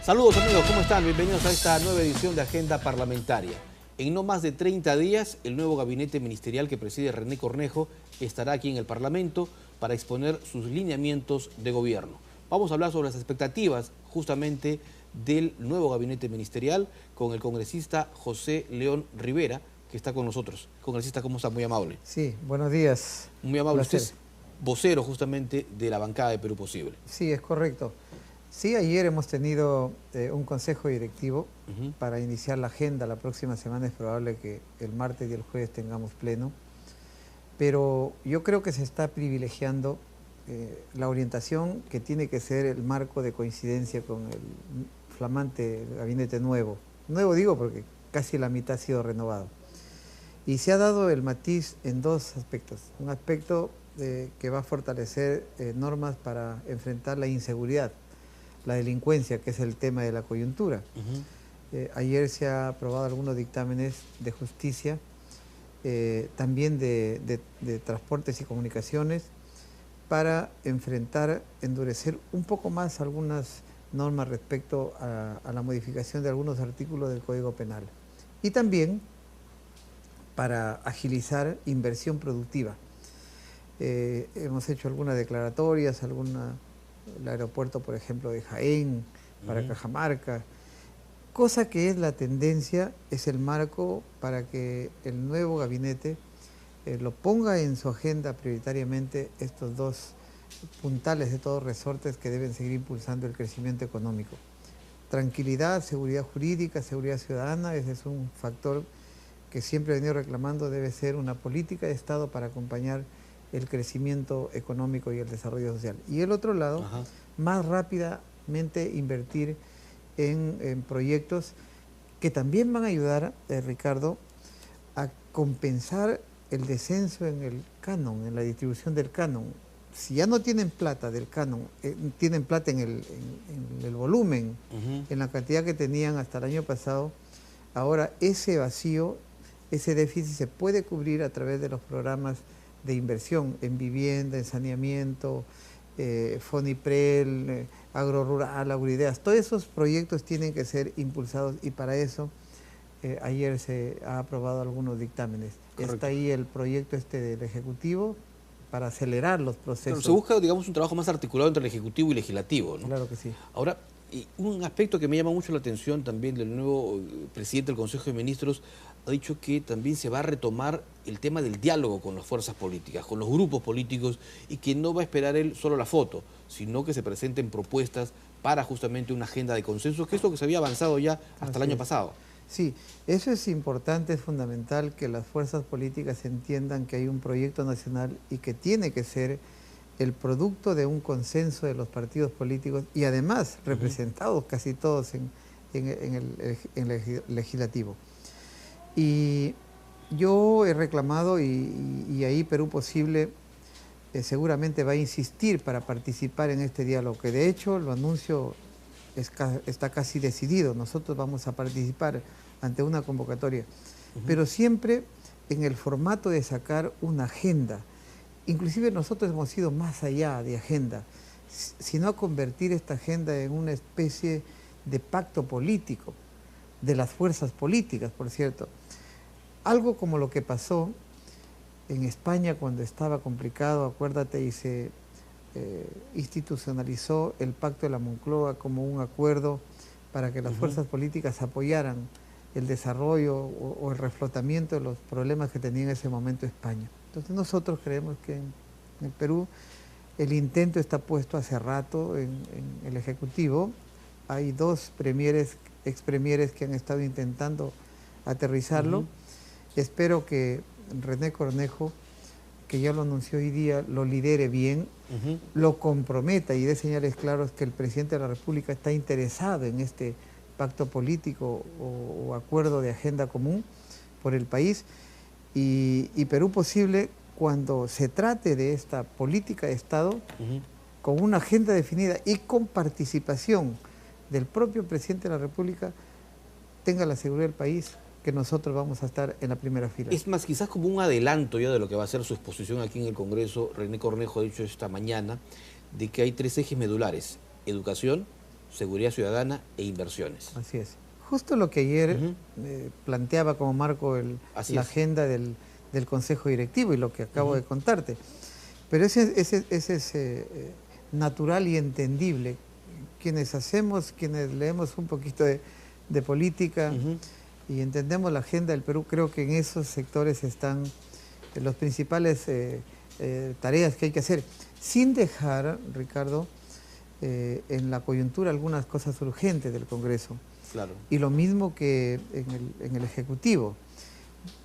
Saludos amigos, ¿cómo están? Bienvenidos a esta nueva edición de Agenda Parlamentaria. En no más de 30 días, el nuevo gabinete ministerial que preside René Cornejo estará aquí en el Parlamento para exponer sus lineamientos de gobierno. Vamos a hablar sobre las expectativas justamente del nuevo gabinete ministerial con el congresista José León Rivera, que está con nosotros. Congresista, ¿cómo está? Muy amable. Sí, buenos días. Muy amable. Usted es vocero justamente de la bancada de Perú Posible. Sí, es correcto. Sí, ayer hemos tenido un consejo directivo para iniciar la agenda. La próxima semana es probable que el martes y el jueves tengamos pleno. Pero yo creo que se está privilegiando la orientación que tiene que ser el marco de coincidencia con el flamante gabinete nuevo. Nuevo digo porque casi la mitad ha sido renovado. Y se ha dado el matiz en dos aspectos. Un aspecto que va a fortalecer normas para enfrentar la inseguridad, la delincuencia, que es el tema de la coyuntura. Ayer se ha aprobado algunos dictámenes de justicia, también de transportes y comunicaciones, para enfrentar, endurecer un poco más algunas normas respecto a la modificación de algunos artículos del Código Penal. Y también para agilizar inversión productiva. Hemos hecho algunas declaratorias, el aeropuerto, por ejemplo, de Jaén, para Cajamarca, cosa que es la tendencia, es el marco para que el nuevo gabinete lo ponga en su agenda prioritariamente estos dos puntales de todos resortes que deben seguir impulsando el crecimiento económico. Tranquilidad, seguridad jurídica, seguridad ciudadana, ese es un factor que siempre he venido reclamando, debe ser una política de Estado para acompañar el crecimiento económico y el desarrollo social. Y el otro lado, más rápidamente invertir en proyectos que también van a ayudar, Ricardo, a compensar el descenso en el canon, en la distribución del canon. Si ya no tienen plata del canon, tienen plata en el volumen, en la cantidad que tenían hasta el año pasado, ahora ese vacío, ese déficit se puede cubrir a través de los programas de inversión en vivienda, en saneamiento, FONIPREL, agrorural, agroideas. Todos esos proyectos tienen que ser impulsados y para eso ayer se ha aprobado algunos dictámenes. Correcto. Está ahí el proyecto del Ejecutivo para acelerar los procesos. Pero se busca, digamos, un trabajo más articulado entre el Ejecutivo y el Legislativo, ¿no? Claro que sí. Ahora, un aspecto que me llama mucho la atención también del nuevo presidente del Consejo de Ministros, ha dicho que también se va a retomar el tema del diálogo con las fuerzas políticas, con los grupos políticos, y que no va a esperar él solo la foto, sino que se presenten propuestas para justamente una agenda de consenso, que es lo que se había avanzado ya hasta el año pasado. Sí, eso es importante, es fundamental que las fuerzas políticas entiendan que hay un proyecto nacional y que tiene que ser el producto de un consenso de los partidos políticos y además representados casi todos en el legislativo. Y yo he reclamado y ahí Perú Posible seguramente va a insistir para participar en este diálogo, que de hecho lo anuncio está casi decidido. Nosotros vamos a participar ante una convocatoria, pero siempre en el formato de sacar una agenda. Inclusive nosotros hemos ido más allá de agenda, sino a convertir esta agenda en una especie de pacto político, de las fuerzas políticas, por cierto. Algo como lo que pasó en España cuando estaba complicado, acuérdate, y se institucionalizó el Pacto de la Moncloa como un acuerdo para que las fuerzas políticas apoyaran el desarrollo o el reflotamiento de los problemas que tenía en ese momento España. Entonces nosotros creemos que en el Perú el intento está puesto hace rato en el Ejecutivo. Hay dos expremieres que han estado intentando aterrizarlo. Espero que René Cornejo, que ya lo anunció hoy día, lo lidere bien, lo comprometa y dé señales claras que el presidente de la República está interesado en este pacto político o acuerdo de agenda común por el país. Y Perú Posible, cuando se trate de esta política de Estado, con una agenda definida y con participación del propio presidente de la República, tenga la seguridad del país que nosotros vamos a estar en la primera fila. Es más, quizás como un adelanto ya de lo que va a ser su exposición aquí en el Congreso, René Cornejo ha dicho esta mañana de que hay 3 ejes medulares: educación, seguridad ciudadana e inversiones. Así es. Justo lo que ayer planteaba como marco la agenda del Consejo Directivo y lo que acabo de contarte. Pero ese es natural y entendible. Quienes leemos un poquito de política y entendemos la agenda del Perú, creo que en esos sectores están las principales tareas que hay que hacer, sin dejar, Ricardo, en la coyuntura algunas cosas urgentes del Congreso. Claro. Y lo mismo que en el Ejecutivo.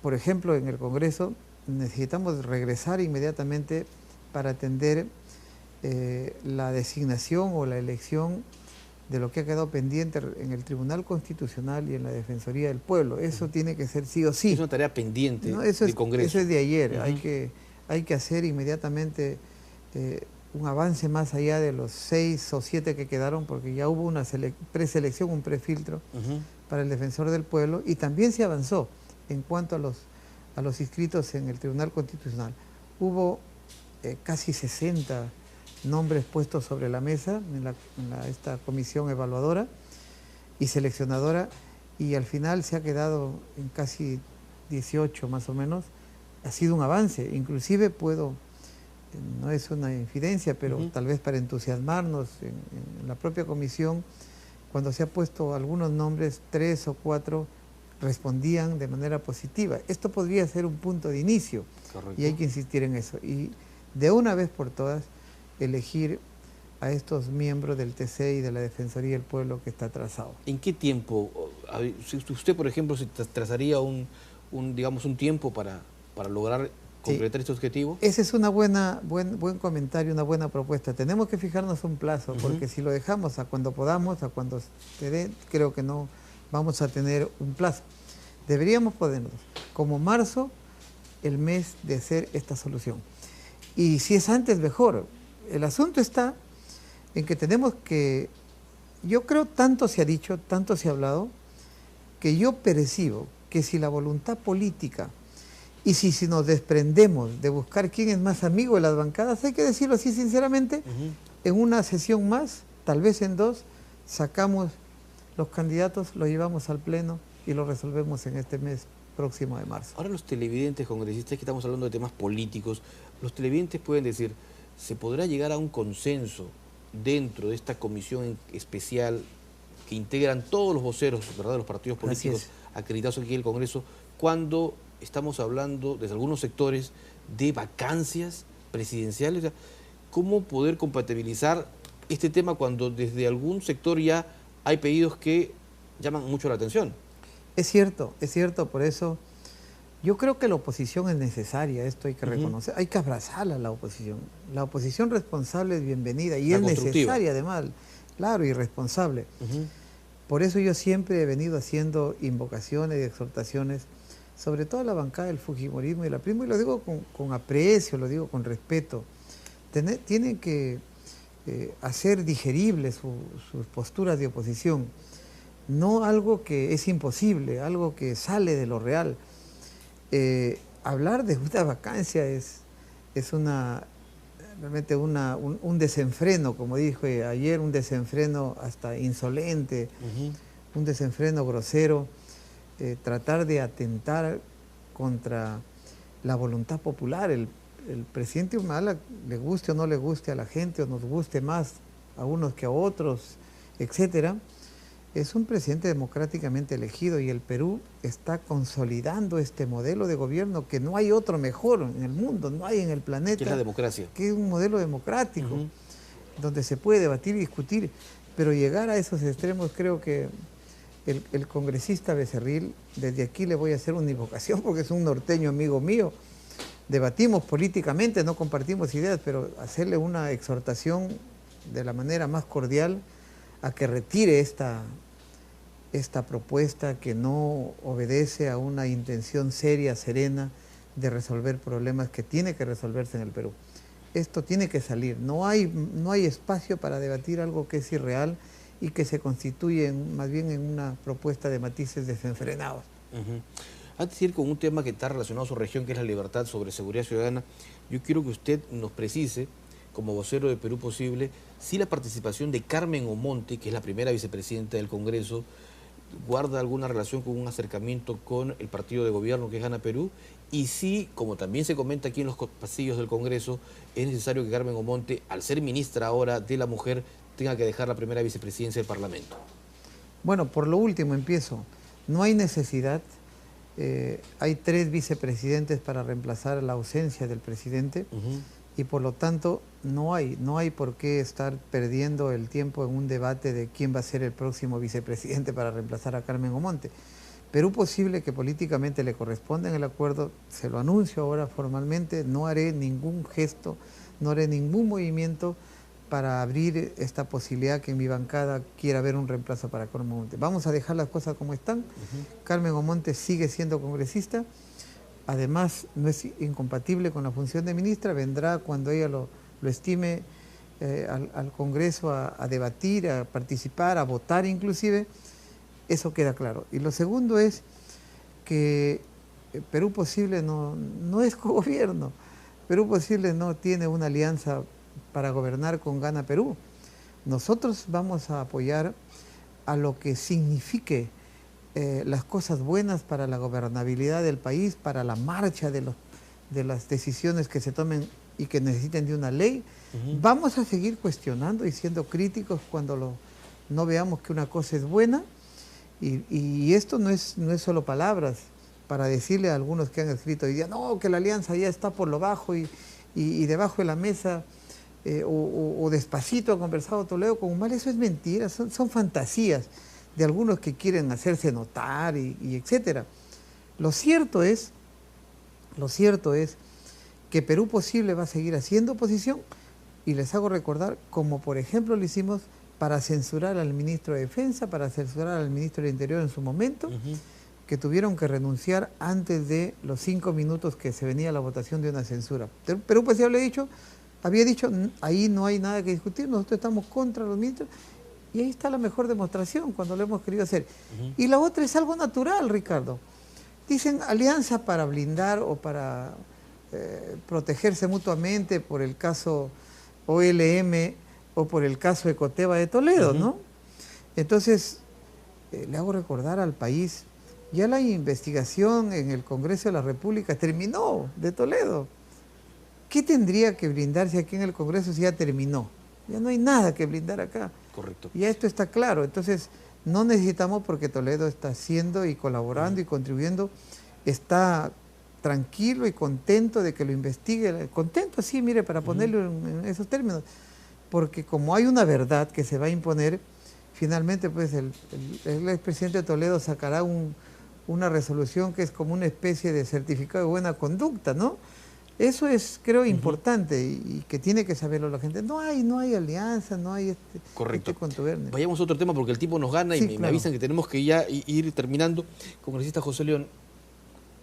Por ejemplo, en el Congreso necesitamos regresar inmediatamente para atender la designación o la elección de lo que ha quedado pendiente en el Tribunal Constitucional y en la Defensoría del Pueblo. Eso tiene que ser sí o sí. Es una tarea pendiente del Congreso. Eso es de ayer. Hay que hacer inmediatamente un avance más allá de los 6 o 7 que quedaron, porque ya hubo una preselección, un prefiltro para el Defensor del Pueblo, y también se avanzó en cuanto a los inscritos en el Tribunal Constitucional. Hubo casi 60 nombres puestos sobre la mesa en esta comisión evaluadora y seleccionadora, y al final se ha quedado en casi 18 más o menos. Ha sido un avance, inclusive no es una infidencia, pero tal vez para entusiasmarnos en la propia comisión, cuando se ha puesto algunos nombres, 3 o 4 respondían de manera positiva. Esto podría ser un punto de inicio. Correcto. Y hay que insistir en eso. Y de una vez por todas, elegir a estos miembros del TC y de la Defensoría del Pueblo que está trazado. ¿En qué tiempo? Si usted, por ejemplo, se trazaría un tiempo para lograr concretar este objetivo. Ese es buen comentario, una buena propuesta. Tenemos que fijarnos un plazo, porque si lo dejamos a cuando podamos, a cuando se dé, creo que no vamos a tener un plazo. Deberíamos ponernos como marzo, el mes de hacer esta solución. Y si es antes, mejor. El asunto está en que tenemos que, yo creo, tanto se ha dicho, tanto se ha hablado, que yo percibo que si la voluntad política y si nos desprendemos de buscar quién es más amigo de las bancadas, hay que decirlo así sinceramente, en una sesión más, tal vez en 2, sacamos los candidatos, los llevamos al Pleno y lo resolvemos en este mes próximo de marzo. Ahora los televidentes, congresistas, que estamos hablando de temas políticos, los televidentes pueden decir, ¿se podrá llegar a un consenso dentro de esta comisión especial que integran todos los voceros, ¿verdad?, de los partidos políticos acreditados aquí en el Congreso, cuando estamos hablando desde algunos sectores de vacancias presidenciales? ¿Cómo poder compatibilizar este tema cuando desde algún sector ya hay pedidos que llaman mucho la atención? Es cierto, por eso yo creo que la oposición es necesaria, esto hay que reconocer, hay que abrazar a la oposición. La oposición responsable es bienvenida y es necesaria además, claro, y responsable. Por eso yo siempre he venido haciendo invocaciones y exhortaciones, sobre todo a la bancada del fujimorismo y la PRIMO, y lo digo con aprecio, lo digo con respeto. Tienen que hacer digeribles sus posturas de oposición, no algo que es imposible, algo que sale de lo real. Hablar de una vacancia es realmente un desenfreno, como dije ayer, un desenfreno hasta insolente, un desenfreno grosero, tratar de atentar contra la voluntad popular. El presidente Humala, le guste o no le guste a la gente, o nos guste más a unos que a otros, etcétera, es un presidente democráticamente elegido y el Perú está consolidando este modelo de gobierno que no hay otro mejor en el mundo, no hay en el planeta. ¿Qué es la democracia? Que es un modelo democrático, donde se puede debatir y discutir, pero llegar a esos extremos, creo que el congresista Becerril, desde aquí le voy a hacer una invocación porque es un norteño amigo mío, debatimos políticamente, no compartimos ideas, pero hacerle una exhortación de la manera más cordial a que retire esta propuesta que no obedece a una intención seria, serena, de resolver problemas que tiene que resolverse en el Perú. Esto tiene que salir, no hay espacio para debatir algo que es irreal y que se constituye más bien en una propuesta de matices desenfrenados. Antes de ir con un tema que está relacionado a su región, que es la libertad sobre seguridad ciudadana, yo quiero que usted nos precise como vocero de Perú Posible, si la participación de Carmen Omonte, que es la primera vicepresidenta del Congreso, guarda alguna relación con un acercamiento con el partido de gobierno que gana Perú, y si, como también se comenta aquí en los pasillos del Congreso, es necesario que Carmen Omonte, al ser ministra ahora de la Mujer, tenga que dejar la primera vicepresidencia del Parlamento. Bueno, por lo último empiezo. No hay necesidad. Hay 3 vicepresidentes para reemplazar la ausencia del presidente y por lo tanto no hay por qué estar perdiendo el tiempo en un debate de quién va a ser el próximo vicepresidente para reemplazar a Carmen Omonte. Perú Posible, que políticamente le corresponde en el acuerdo, se lo anuncio ahora formalmente, no haré ningún gesto, no haré ningún movimiento para abrir esta posibilidad que en mi bancada quiera haber un reemplazo para Carmen Omonte. Vamos a dejar las cosas como están. Carmen Omonte sigue siendo congresista, además no es incompatible con la función de ministra, vendrá cuando ella lo estime al Congreso a debatir, a participar, a votar inclusive, eso queda claro. Y lo segundo es que Perú Posible no es cogobierno, Perú Posible no tiene una alianza para gobernar con Gana Perú. Nosotros vamos a apoyar a lo que signifique las cosas buenas para la gobernabilidad del país, para la marcha de las decisiones que se tomen y que necesiten de una ley. Vamos a seguir cuestionando y siendo críticos cuando no veamos que una cosa es buena, y esto no es solo palabras para decirle a algunos que han escrito hoy día, no, que la alianza ya está por lo bajo y debajo de la mesa o despacito ha conversado Toledo con Humala. Eso es mentira, son fantasías de algunos que quieren hacerse notar y etcétera. Lo cierto es que Perú Posible va a seguir haciendo oposición, y les hago recordar, como por ejemplo lo hicimos para censurar al ministro de Defensa, para censurar al ministro del Interior en su momento, que tuvieron que renunciar antes de los 5 minutos que se venía la votación de una censura. Perú Posible había dicho, ahí no hay nada que discutir, nosotros estamos contra los ministros, y ahí está la mejor demostración cuando lo hemos querido hacer. Y la otra es algo natural, Ricardo. Dicen alianza para blindar o para protegerse mutuamente por el caso OLM o por el caso Ecoteva de Toledo, ¿no? Entonces, le hago recordar al país, ya la investigación en el Congreso de la República terminó, de Toledo. ¿Qué tendría que blindarse aquí en el Congreso si ya terminó? Ya no hay nada que blindar acá. Correcto. Ya esto está claro. Entonces, no necesitamos, porque Toledo está haciendo y colaborando y contribuyendo, está tranquilo y contento de que lo investigue. Contento, sí, mire, para ponerlo en esos términos. Porque como hay una verdad que se va a imponer, finalmente pues el expresidente de Toledo sacará una resolución que es como una especie de certificado de buena conducta, ¿no? Eso es, creo, importante y que tiene que saberlo la gente. No hay alianza, no hay Correcto. contubernio. Vayamos a otro tema porque el tiempo nos gana, y me avisan que tenemos que ya ir terminando. Congresista José León,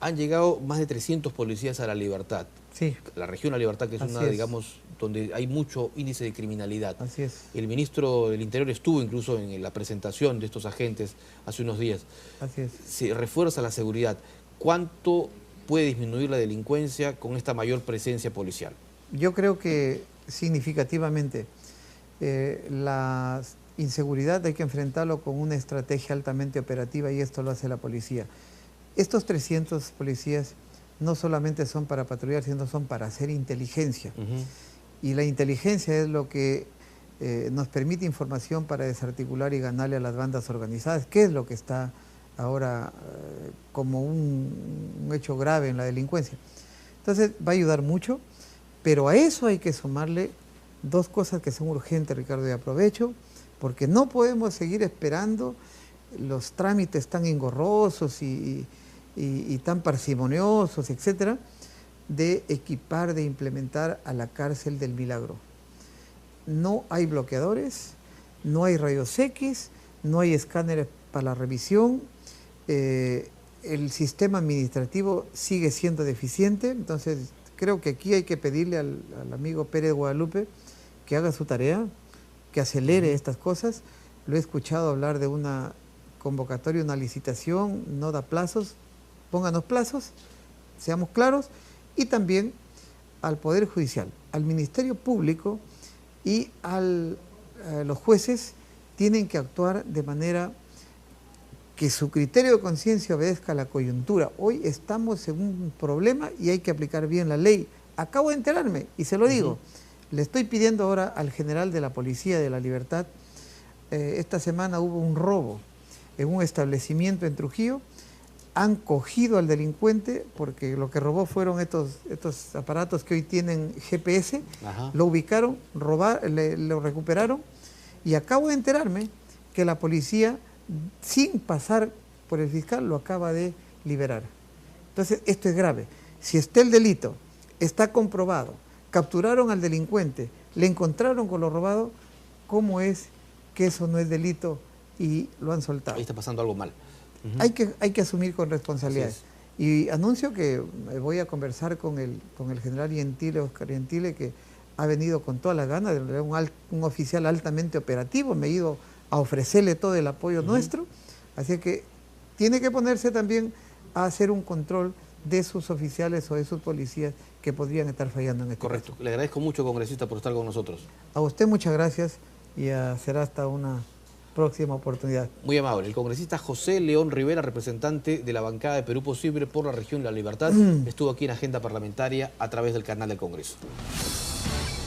han llegado más de 300 policías a La Libertad. Sí. La región La Libertad, que es una, digamos, donde hay mucho índice de criminalidad. Así es. El ministro del Interior estuvo incluso en la presentación de estos agentes hace unos días. Así es. Se refuerza la seguridad. ¿Cuánto puede disminuir la delincuencia con esta mayor presencia policial? Yo creo que significativamente. La inseguridad hay que enfrentarlo con una estrategia altamente operativa, y esto lo hace la policía. Estos 300 policías no solamente son para patrullar, sino son para hacer inteligencia. Y la inteligencia es lo que nos permite información para desarticular y ganarle a las bandas organizadas, que es lo que está ahora como un hecho grave en la delincuencia. Entonces va a ayudar mucho, pero a eso hay que sumarle 2 cosas que son urgentes, Ricardo, y aprovecho, porque no podemos seguir esperando los trámites tan engorrosos y tan parsimoniosos, etcétera, de equipar, de implementar a la cárcel del Milagro. No hay bloqueadores, no hay rayos X, no hay escáneres para la revisión, el sistema administrativo sigue siendo deficiente. Entonces creo que aquí hay que pedirle al amigo Pérez Guadalupe que haga su tarea, que acelere estas cosas. Lo he escuchado hablar de una convocatoria, una licitación, no da plazos. Pónganos plazos, seamos claros, y también al Poder Judicial, al Ministerio Público y los jueces tienen que actuar de manera que su criterio de conciencia obedezca a la coyuntura. Hoy estamos en un problema y hay que aplicar bien la ley. Acabo de enterarme y se lo digo. Le estoy pidiendo ahora al general de la Policía de la Libertad. Esta semana hubo un robo en un establecimiento en Trujillo. Han cogido al delincuente porque lo que robó fueron estos aparatos que hoy tienen GPS. Ajá. Lo ubicaron, lo recuperaron y acabo de enterarme que la policía, sin pasar por el fiscal, lo acaba de liberar. Entonces, esto es grave. Si está el delito, está comprobado, capturaron al delincuente, le encontraron con lo robado, ¿cómo es que eso no es delito y lo han soltado? Ahí está pasando algo mal. Hay que asumir con responsabilidades. Y anuncio que voy a conversar con el general Gentile, Oscar Gentile, que ha venido con toda la gana, de un oficial altamente operativo, me he ido a ofrecerle todo el apoyo nuestro, así que tiene que ponerse también a hacer un control de sus oficiales o de sus policías que podrían estar fallando en este Correcto. caso. Le agradezco mucho, congresista, por estar con nosotros. A usted muchas gracias y será hasta una próxima oportunidad. Muy amable. El congresista José León Rivera, representante de la bancada de Perú Posible por la región de La Libertad, estuvo aquí en Agenda Parlamentaria a través del canal del Congreso.